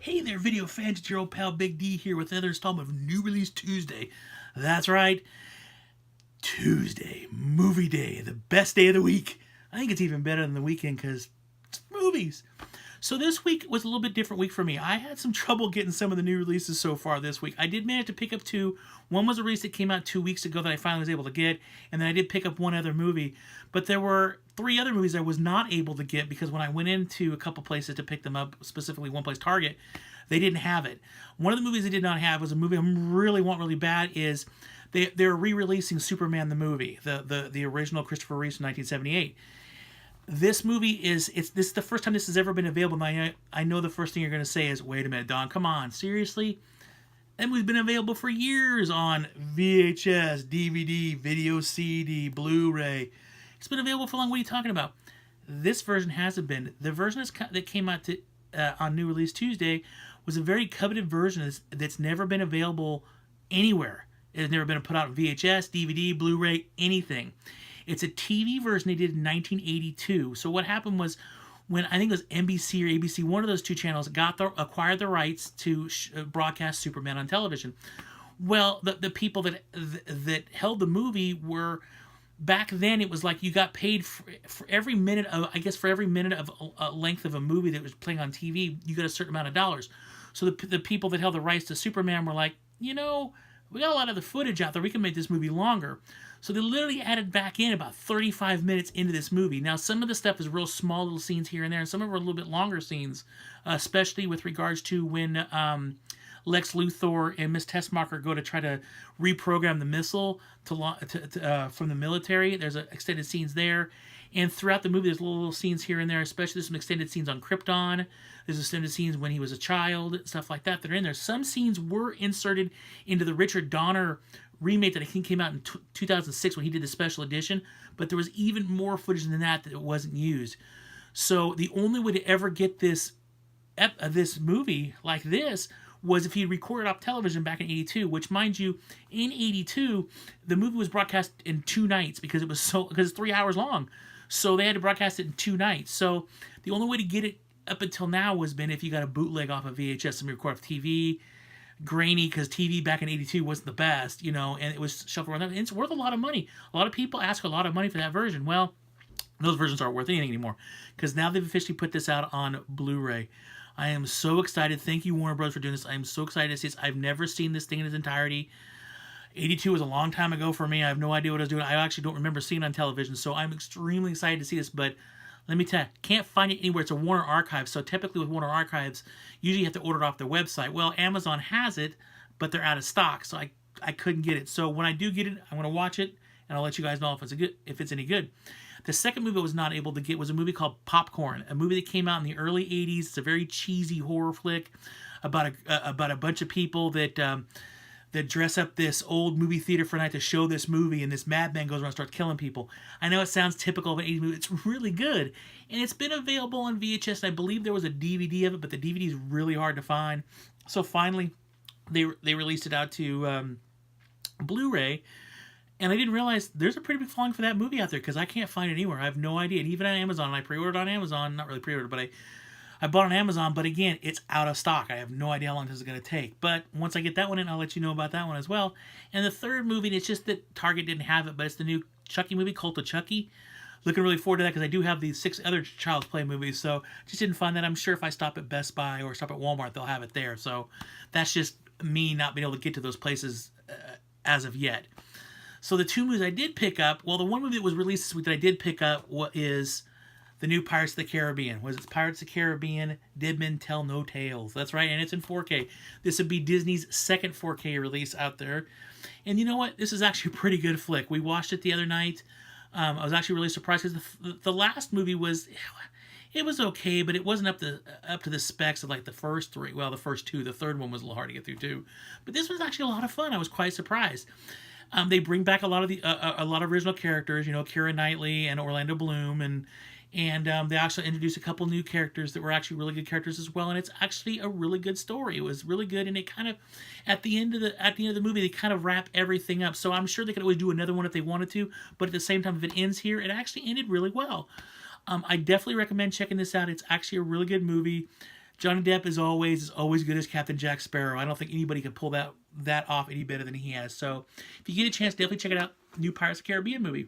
Hey there, video fans, it's your old pal Big D here with another installment of New Release Tuesday. That's right, Tuesday, movie day, the best day of the week. I think it's even better than the weekend because it's movies. So this week was a little bit different week for me. I had some trouble getting some of the new releases so far this week. I did manage to pick up two. One was a release that came out 2 weeks ago that I finally was able to get, and then I did pick up one other movie. But there were three other movies I was not able to get because when I went into a couple places to pick them up, specifically one place, Target, they didn't have it. One of the movies they did not have was a movie I really want really bad. Is they're re-releasing Superman the movie, the original Christopher Reeve from 1978. This movie is this is the first time this has ever been available. And I know the first thing you're going to say is, "Wait a minute, Don, come on, seriously?" That movie's been available for years on VHS, DVD, video CD, Blu-ray. It's been available for long. What are you talking about? This version hasn't been. The version that came out on New Release Tuesday was a very coveted version that's never been available anywhere. It has never been put out on VHS, DVD, Blu-ray, anything. It's a TV version they did in 1982. So what happened was, when I think it was NBC or ABC, one of those two channels acquired the rights to broadcast Superman on television. Well, the people that held the movie were, back then it was like you got paid for every minute of, I guess, for every minute of length of a movie that was playing on TV, you got a certain amount of dollars. So the people that held the rights to Superman were like, we got a lot of the footage out there. We can make this movie longer. So they literally added back in about 35 minutes into this movie. Now, some of the stuff is real small little scenes here and there, and some of them are a little bit longer scenes, especially with regards to when Lex Luthor and Miss Tessmacher go to try to reprogram the missile from the military. There's extended scenes there. And throughout the movie, there's little scenes here and there, especially there's some extended scenes on Krypton. There's extended scenes when he was a child, stuff like that are in there. Some scenes were inserted into the Richard Donner remake that I think came out in 2006 when he did the special edition, but there was even more footage than that wasn't used. So the only way to ever get this movie like this was if he recorded off television back in 82, which, mind you, in 82, the movie was broadcast in 2 nights because it's 3 hours long. So they had to broadcast it in 2 nights. So the only way to get it up until now was been if you got a bootleg off of VHS and record off TV. Grainy, because TV back in 82 wasn't the best, and it was shuffled around. And it's worth a lot of money. A lot of people ask a lot of money for that version. Well, those versions aren't worth anything anymore because now they've officially put this out on Blu-ray. I am so excited. Thank you, Warner Bros., for doing this. I am so excited to see this. I've never seen this thing in its entirety. 82 was a long time ago for me. I have no idea what I was doing. I actually don't remember seeing it on television, so I'm extremely excited to see this. But let me tell you, can't find it anywhere. It's a Warner Archive. So typically with Warner Archives, usually you have to order it off their website. Well, Amazon has it, but they're out of stock, so I couldn't get it. So when I do get it, I'm going to watch it, and I'll let you guys know if it's any good. The second movie I was not able to get was a movie called Popcorn, a movie that came out in the early 80s. It's a very cheesy horror flick about a bunch of people that dress up this old movie theater for a night to show this movie, and this madman goes around and starts killing people. I know it sounds typical of an 80s movie. It's really good, and it's been available on VHS, and I believe there was a DVD of it, but the DVD is really hard to find. So finally, they released it out to Blu-ray, and I didn't realize there's a pretty big following for that movie out there because I can't find it anywhere. I have no idea. And even on Amazon, and I pre-ordered on Amazon, not really pre-ordered, but I bought on Amazon, but again, it's out of stock. I have no idea how long this is going to take. But once I get that one in, I'll let you know about that one as well. And the third movie, it's just that Target didn't have it, but it's the new Chucky movie, Cult of Chucky. Looking really forward to that because I do have these 6 other Child's Play movies, so just didn't find that. I'm sure if I stop at Best Buy or stop at Walmart, they'll have it there. So that's just me not being able to get to those places as of yet. So the 2 movies I did pick up, well, the one movie that was released this week that I did pick up is the new Pirates of the Caribbean. It's Pirates of the Caribbean, Dead Men Tell No Tales. That's right, and it's in 4K. This would be Disney's second 4K release out there. And you know what? This is actually a pretty good flick. We watched it the other night. I was actually really surprised because the last movie was okay, but it wasn't up to the specs of like the first 3. Well, the first 2. The third one was a little hard to get through too. But this was actually a lot of fun. I was quite surprised. They bring back a lot of original characters. Keira Knightley and Orlando Bloom, and they actually introduced a couple new characters that were actually really good characters as well. And it's actually a really good story. It was really good, and it kind of at the end of the movie they kind of wrap everything up. So I'm sure they could always do another one if they wanted to. But at the same time, if it ends here, it actually ended really well. I definitely recommend checking this out. It's actually a really good movie. Johnny Depp is always good as Captain Jack Sparrow. I don't think anybody can pull that off any better than he has. So if you get a chance, definitely check it out. New Pirates of the Caribbean movie.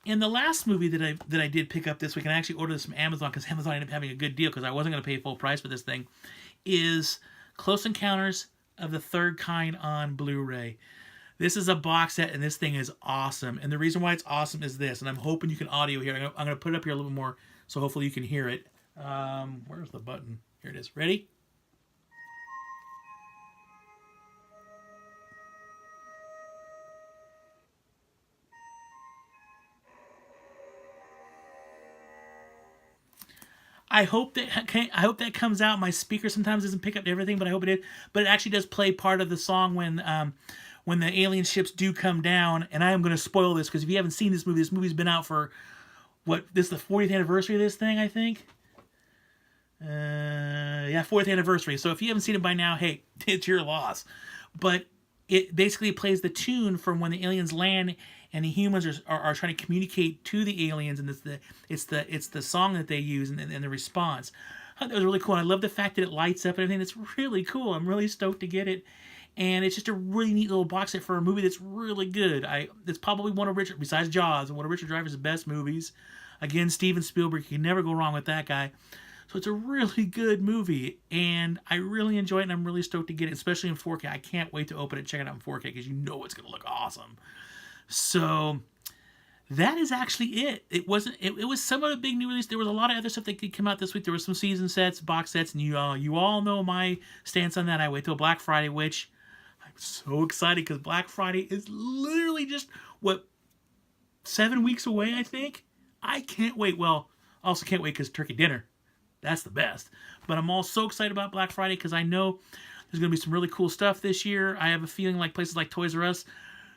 And the last movie that I did pick up this week, and I actually ordered this from Amazon because Amazon ended up having a good deal because I wasn't going to pay full price for this thing, is Close Encounters of the Third Kind on Blu-ray. This is a box set, and this thing is awesome. And the reason why it's awesome is this, and I'm hoping you can audio here. I'm going to put it up here a little bit more, so hopefully you can hear it. Where's the button? Here it is. Ready? I hope that comes out. My speaker sometimes doesn't pick up everything, but I hope it did. But it actually does play part of the song when the alien ships do come down. And I am going to spoil this because if you haven't seen this movie's been out for this is the 40th anniversary of this thing, I think. Yeah, 40th anniversary. So if you haven't seen it by now, hey, it's your loss. But it basically plays the tune from when the aliens land and the humans are trying to communicate to the aliens, and it's the song that they use and the response. That was really cool. I love the fact that it lights up and everything. It's really cool. I'm really stoked to get it. And it's just a really neat little box set for a movie that's really good. It's probably one of besides Jaws, one of Richard Dreyfuss' best movies. Again, Steven Spielberg, you can never go wrong with that guy. So it's a really good movie, and I really enjoy it, and I'm really stoked to get it, especially in 4K. I can't wait to open it and check it out in 4K because you know it's going to look awesome. So that is actually it. It was some of the big new release. There was a lot of other stuff that could come out this week. There was some season sets, box sets, and you all know my stance on that. I wait till Black Friday, which I'm so excited because Black Friday is literally just, 7 weeks away, I think? I can't wait. Well, I also can't wait because turkey dinner. That's the best. But I'm all so excited about Black Friday because I know there's going to be some really cool stuff this year. I have a feeling like places like Toys R Us,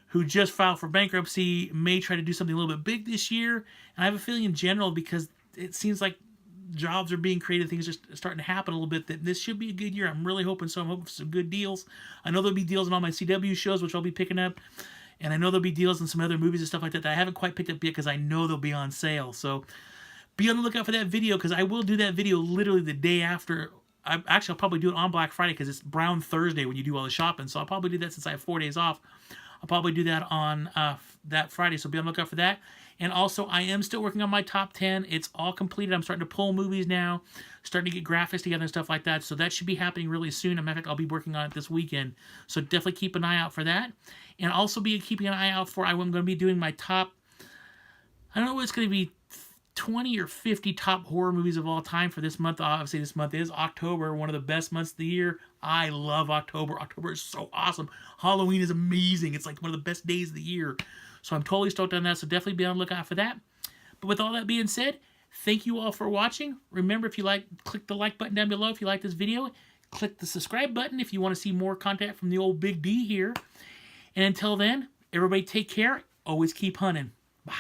who just filed for bankruptcy, may try to do something a little bit big this year. And I have a feeling in general, because it seems like jobs are being created, things are starting to happen a little bit, that this should be a good year. I'm really hoping so. I'm hoping for some good deals. I know there'll be deals on all my CW shows, which I'll be picking up. And I know there'll be deals on some other movies and stuff like that I haven't quite picked up yet because I know they'll be on sale. So be on the lookout for that video because I will do that video literally the day after. I'll probably do it on Black Friday because it's Brown Thursday when you do all the shopping. So I'll probably do that since I have 4 days off. I'll probably do that on that Friday. So be on the lookout for that. And also, I am still working on my top 10. It's all completed. I'm starting to pull movies now, starting to get graphics together and stuff like that. So that should be happening really soon. In fact, I'll be working on it this weekend. So definitely keep an eye out for that. And also be keeping an eye out for, I'm going to be doing my top, I don't know what it's going to be, 20 or 50 top horror movies of all time for this month. Obviously, this month is October, one of the best months of the year. I love October. October is so awesome. Halloween is amazing. It's like one of the best days of the year. So I'm totally stoked on that. So definitely be on the lookout for that. But with all that being said, thank you all for watching. Remember, if you like, click the like button down below if you like this video. Click the subscribe button if you want to see more content from the old Big D here. And until then, everybody take care. Always keep hunting. Bye.